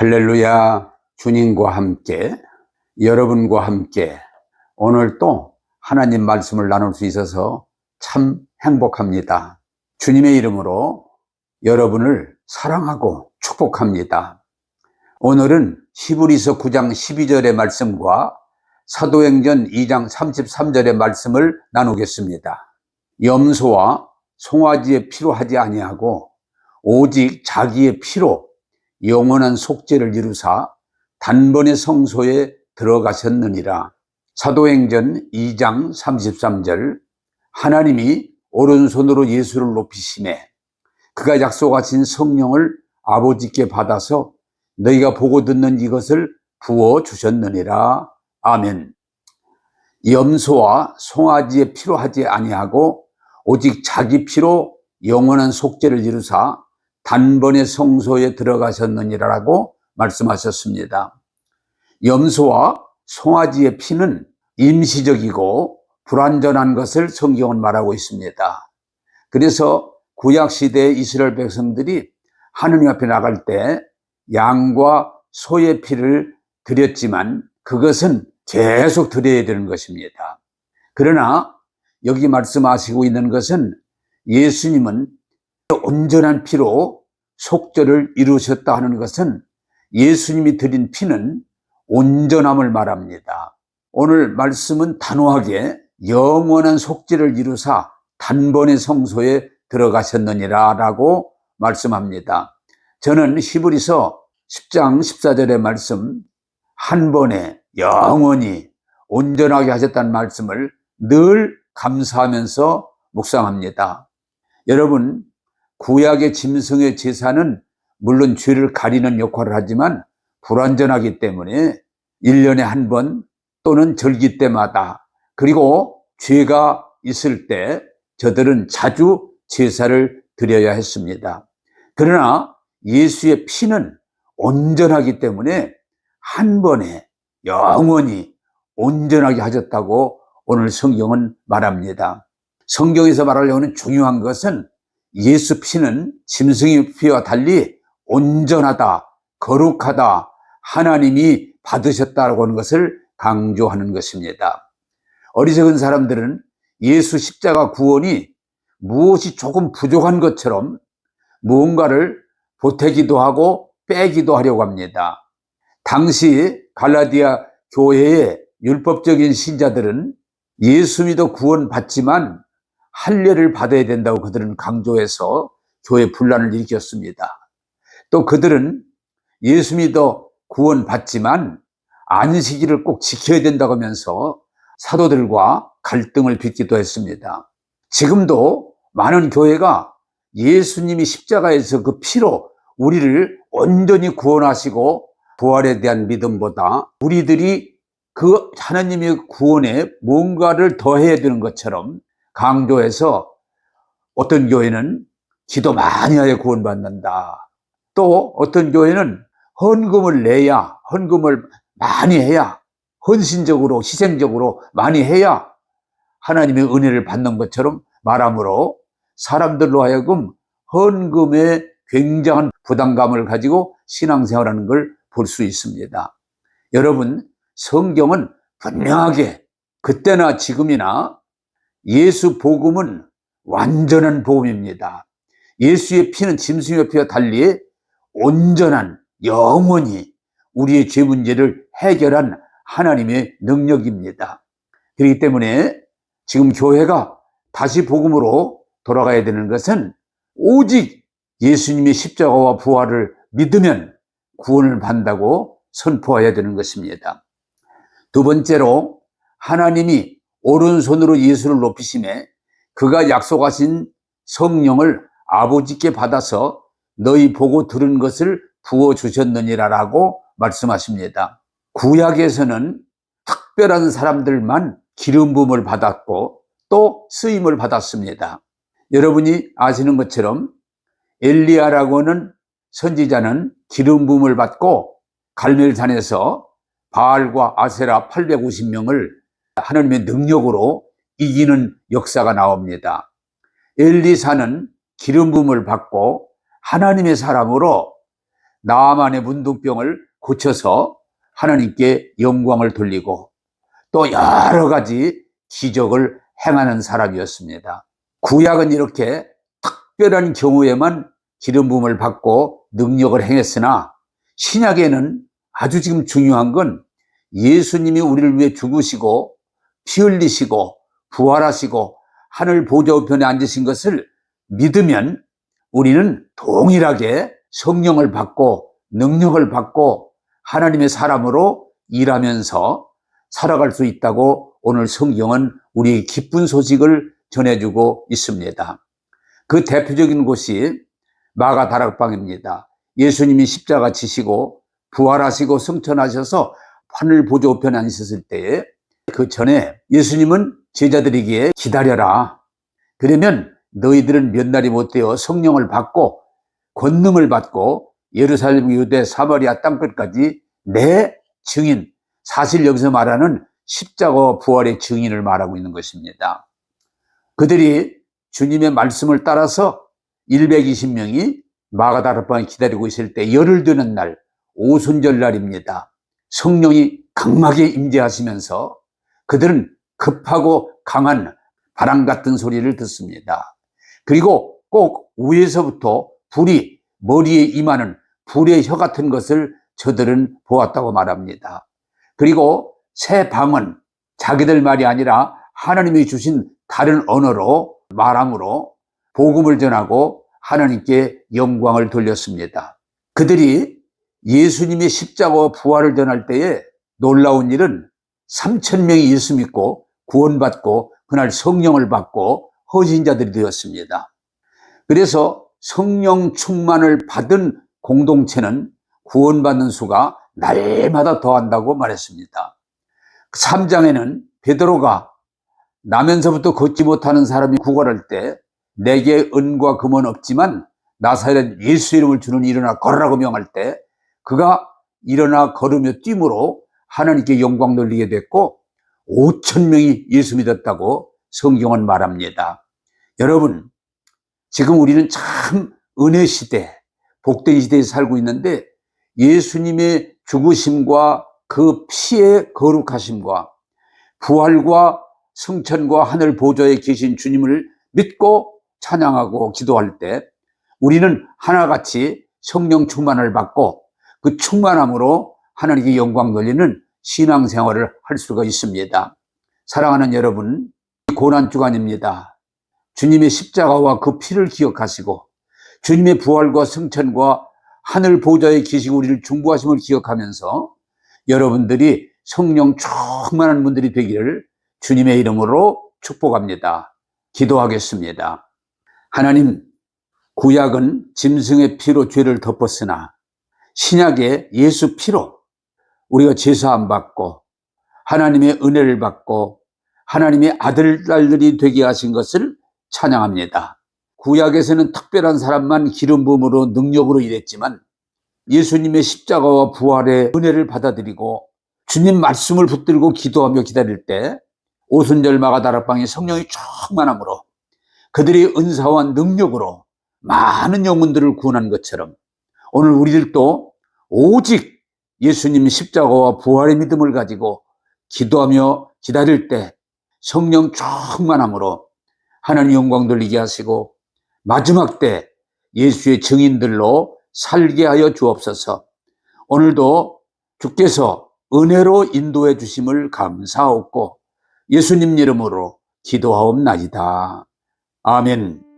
할렐루야. 주님과 함께, 여러분과 함께 오늘 또 하나님 말씀을 나눌 수 있어서 참 행복합니다. 주님의 이름으로 여러분을 사랑하고 축복합니다. 오늘은 히브리서 9장 12절의 말씀과 사도행전 2장 33절의 말씀을 나누겠습니다. 염소와 송아지의 피로 하지 아니하고 오직 자기의 피로 영원한 속죄를 이루사 단번에 성소에 들어가셨느니라. 사도행전 2장 33절 하나님이 오른손으로 예수를 높이시매 그가 약속하신 성령을 아버지께 받아서 너희가 보고 듣는 이것을 부어주셨느니라. 아멘. 염소와 송아지의 피로 하지 아니하고 오직 자기 피로 영원한 속죄를 이루사 단번에 성소에 들어가셨느니라라고 말씀하셨습니다. 염소와 송아지의 피는 임시적이고 불완전한 것을 성경은 말하고 있습니다. 그래서 구약시대의 이스라엘 백성들이 하느님 앞에 나갈 때 양과 소의 피를 드렸지만 그것은 계속 드려야 되는 것입니다. 그러나 여기 말씀하시고 있는 것은 예수님은 온전한 피로 속죄를 이루셨다 하는 것은 예수님이 드린 피는 온전함을 말합니다. 오늘 말씀은 단호하게 영원한 속죄를 이루사 단번에 성소에 들어가셨느니라 라고 말씀합니다. 저는 히브리서 10장 14절의 말씀 한 번에 영원히 온전하게 하셨다는 말씀을 늘 감사하면서 묵상합니다. 여러분, 구약의 짐승의 제사는 물론 죄를 가리는 역할을 하지만 불완전하기 때문에 1년에 한 번 또는 절기 때마다 그리고 죄가 있을 때 저들은 자주 제사를 드려야 했습니다. 그러나 예수의 피는 온전하기 때문에 한 번에 영원히 온전하게 하셨다고 오늘 성경은 말합니다. 성경에서 말하려는 중요한 것은 예수 피는 짐승의 피와 달리 온전하다, 거룩하다, 하나님이 받으셨다고 하는 것을 강조하는 것입니다. 어리석은 사람들은 예수 십자가 구원이 무엇이 조금 부족한 것처럼 무언가를 보태기도 하고 빼기도 하려고 합니다. 당시 갈라디아 교회의 율법적인 신자들은 예수 믿어 구원받지만 할례를 받아야 된다고 그들은 강조해서 교회 분란을 일으켰습니다. 또 그들은 예수 믿어 구원받지만 안식일을 꼭 지켜야 된다고 하면서 사도들과 갈등을 빚기도 했습니다. 지금도 많은 교회가 예수님이 십자가에서 그 피로 우리를 온전히 구원하시고 부활에 대한 믿음보다 우리들이 그 하나님의 구원에 뭔가를 더해야 되는 것처럼 강조해서 어떤 교회는 기도 많이 해야 구원받는다. 또 어떤 교회는 헌금을 내야, 헌금을 많이 해야, 헌신적으로 희생적으로 많이 해야 하나님의 은혜를 받는 것처럼 말함으로 사람들로 하여금 헌금에 굉장한 부담감을 가지고 신앙생활하는 걸 볼 수 있습니다. 여러분, 성경은 분명하게 그때나 지금이나 예수 복음은 완전한 복음입니다. 예수의 피는 짐승의 피와 달리 온전한 영원히 우리의 죄 문제를 해결한 하나님의 능력입니다. 그렇기 때문에 지금 교회가 다시 복음으로 돌아가야 되는 것은 오직 예수님의 십자가와 부활을 믿으면 구원을 받는다고 선포해야 되는 것입니다. 두 번째로 하나님이 오른손으로 예수를 높이시매 그가 약속하신 성령을 아버지께 받아서 너희 보고 들은 것을 부어주셨느니라라고 말씀하십니다. 구약에서는 특별한 사람들만 기름 부음을 받았고 또 쓰임을 받았습니다. 여러분이 아시는 것처럼 엘리야라고 하는 선지자는 기름 부음을 받고 갈멜산에서 바알과 아세라 850명을 하나님의 능력으로 이기는 역사가 나옵니다. 엘리사는 기름 부음을 받고 하나님의 사람으로 나만의 문둥병을 고쳐서 하나님께 영광을 돌리고 또 여러 가지 기적을 행하는 사람이었습니다. 구약은 이렇게 특별한 경우에만 기름 부음을 받고 능력을 행했으나 신약에는 아주 지금 중요한 건 예수님이 우리를 위해 죽으시고 피 흘리시고 부활하시고 하늘 보좌 우편에 앉으신 것을 믿으면 우리는 동일하게 성령을 받고 능력을 받고 하나님의 사람으로 일하면서 살아갈 수 있다고 오늘 성경은 우리에게 기쁜 소식을 전해주고 있습니다. 그 대표적인 곳이 마가 다락방입니다. 예수님이 십자가 지시고 부활하시고 승천하셔서 하늘 보좌 우편에 앉으셨을 때에 그 전에 예수님은 제자들에게 기다려라. 그러면 너희들은 몇 날이 못 되어 성령을 받고 권능을 받고 예루살렘, 유대, 사마리아 땅끝까지 내 증인, 사실 여기서 말하는 십자가와 부활의 증인을 말하고 있는 것입니다. 그들이 주님의 말씀을 따라서 120명이 마가다락방에 기다리고 있을 때 열흘 되는 날 오순절 날입니다. 성령이 강하게 임재하시면서 그들은 급하고 강한 바람 같은 소리를 듣습니다. 그리고 꼭 위에서부터 불이 머리에 임하는 불의 혀 같은 것을 저들은 보았다고 말합니다. 그리고 새 방언, 자기들 말이 아니라 하나님이 주신 다른 언어로 말함으로 복음을 전하고 하나님께 영광을 돌렸습니다. 그들이 예수님의 십자가와 부활을 전할 때에 놀라운 일은 3,000명이 예수 믿고 구원받고 그날 성령을 받고 헌신자들이 되었습니다. 그래서 성령 충만을 받은 공동체는 구원받는 수가 날마다 더한다고 말했습니다. 3장에는 베드로가 나면서부터 걷지 못하는 사람이 구걸할 때 내게 은과 금은 없지만 나사렛 예수 이름을 주는 일어나 걸으라고 명할 때 그가 일어나 걸으며 뛰므로 하나님께 영광 돌리게 됐고 5,000명이 예수 믿었다고 성경은 말합니다. 여러분, 지금 우리는 참 은혜 시대, 복된 시대에 살고 있는데 예수님의 죽으심과 그 피의 거룩하심과 부활과 승천과 하늘 보좌에 계신 주님을 믿고 찬양하고 기도할 때 우리는 하나같이 성령 충만을 받고 그 충만함으로 하나님께 영광 돌리는 신앙생활을 할 수가 있습니다. 사랑하는 여러분, 고난주간입니다. 주님의 십자가와 그 피를 기억하시고 주님의 부활과 승천과 하늘 보좌에 계시고 우리를 중보하심을 기억하면서 여러분들이 성령 충만한 분들이 되기를 주님의 이름으로 축복합니다. 기도하겠습니다. 하나님, 구약은 짐승의 피로 죄를 덮었으나 신약의 예수 피로 우리가 제사함 받고 하나님의 은혜를 받고 하나님의 아들, 딸들이 되게 하신 것을 찬양합니다. 구약에서는 특별한 사람만 기름 부음으로 능력으로 일했지만 예수님의 십자가와 부활의 은혜를 받아들이고 주님 말씀을 붙들고 기도하며 기다릴 때 오순절 마가다락방에 성령이 충만함으로 그들의 은사와 능력으로 많은 영혼들을 구원한 것처럼 오늘 우리들도 오직 예수님 십자가와 부활의 믿음을 가지고 기도하며 기다릴 때 성령 충만함으로 하나님 영광 돌리게 하시고 마지막 때 예수의 증인들로 살게 하여 주옵소서. 오늘도 주께서 은혜로 인도해 주심을 감사하옵고 예수님 이름으로 기도하옵나이다. 아멘.